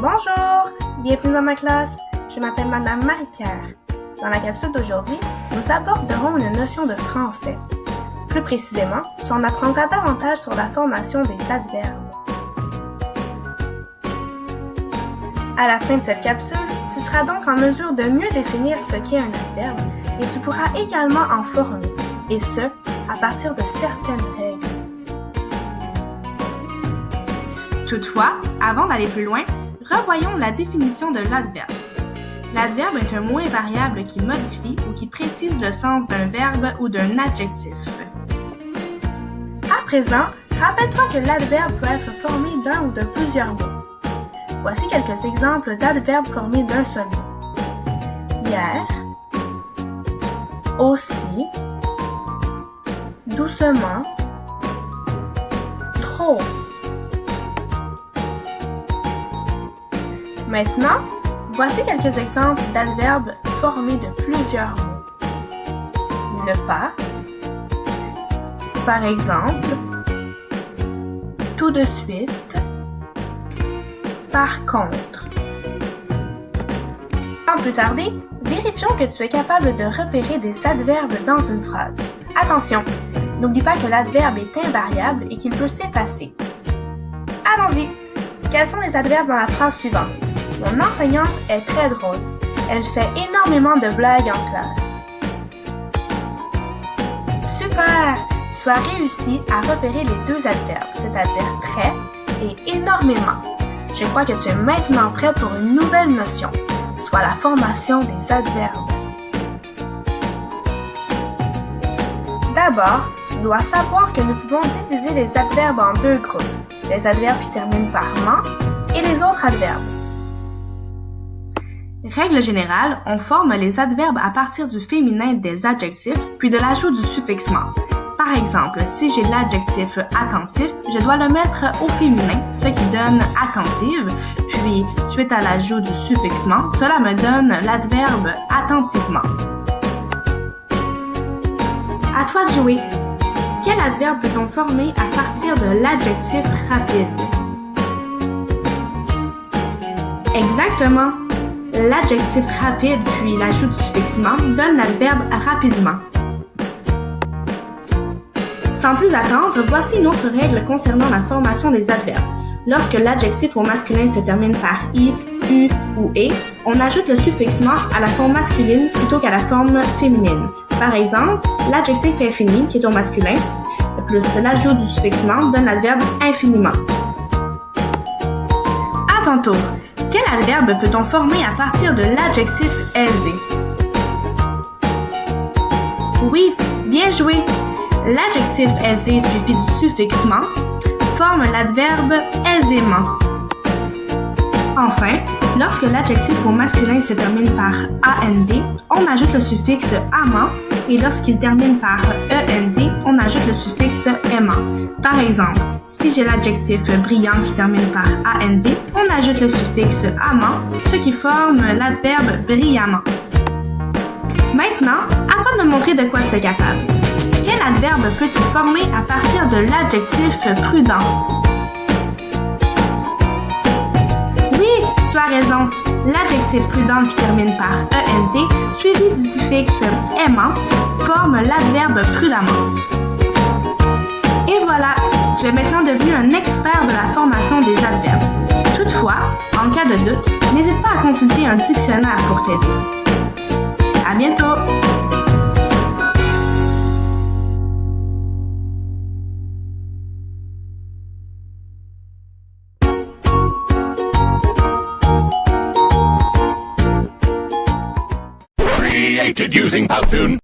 Bonjour, bienvenue dans ma classe. Je m'appelle Madame Marie-Pierre. Dans la capsule d'aujourd'hui, nous aborderons une notion de français. Plus précisément, on apprendra davantage sur la formation des adverbes. À la fin de cette capsule, tu seras donc en mesure de mieux définir ce qu'est un adverbe et tu pourras également en former, et ce, à partir de certaines règles. Toutefois, avant d'aller plus loin, revoyons la définition de l'adverbe. L'adverbe est un mot invariable qui modifie ou qui précise le sens d'un verbe ou d'un adjectif. À présent, rappelle-toi que l'adverbe peut être formé d'un ou de plusieurs mots. Voici quelques exemples d'adverbes formés d'un seul mot. Hier, aussi, doucement, trop. Maintenant, voici quelques exemples d'adverbes formés de plusieurs mots. Ne pas, par exemple, tout de suite, par contre. Sans plus tarder, vérifions que tu es capable de repérer des adverbes dans une phrase. Attention, n'oublie pas que l'adverbe est invariable et qu'il peut s'effacer. Allons-y! Quels sont les adverbes dans la phrase suivante? Mon enseignante est très drôle. Elle fait énormément de blagues en classe. Super! Tu as réussi à repérer les deux adverbes, c'est-à-dire très et énormément. Je crois que tu es maintenant prêt pour une nouvelle notion, soit la formation des adverbes. D'abord, tu dois savoir que nous pouvons diviser les adverbes en deux groupes, les adverbes qui terminent par ment et les autres adverbes. Règle générale, on forme les adverbes à partir du féminin des adjectifs, puis de l'ajout du suffixe ment. Par exemple, si j'ai l'adjectif attentif, je dois le mettre au féminin, ce qui donne attentive, puis suite à l'ajout du suffixe ment, cela me donne l'adverbe attentivement. À toi de jouer! Quel adverbe peut-on former à partir de l'adjectif rapide? Exactement! L'adjectif rapide puis l'ajout du suffixe ment donne l'adverbe rapidement. Sans plus attendre, voici une autre règle concernant la formation des adverbes. Lorsque l'adjectif au masculin se termine par i, u ou e, on ajoute le suffixe ment à la forme masculine plutôt qu'à la forme féminine. Par exemple, l'adjectif infini, qui est au masculin, plus l'ajout du suffixe ment donne l'adverbe infiniment. À ton tour, quel adverbe peut-on former à partir de l'adjectif aisé? Oui, bien joué! L'adjectif aisé suivi du suffixe ment forme l'adverbe aisément. Enfin, lorsque l'adjectif au masculin se termine par AND, on ajoute le suffixe amant et lorsqu'il termine par END, on ajoute le suffixe aimant. Par exemple, si j'ai l'adjectif brillant qui termine par AND, on ajoute le suffixe amant, ce qui forme l'adverbe brillamment. Maintenant, à toi de me montrer de quoi tu es capable. Quel adverbe peux-tu former à partir de l'adjectif prudent? Oui, tu as raison. L'adjectif prudent qui termine par ENT, suivi du suffixe aimant, forme l'adverbe prudemment. Et voilà, tu es maintenant devenu un expert de la formation des adverbes. Toutefois, en cas de doute, n'hésite pas à consulter un dictionnaire pour t'aider. À bientôt! Created using Powtoon.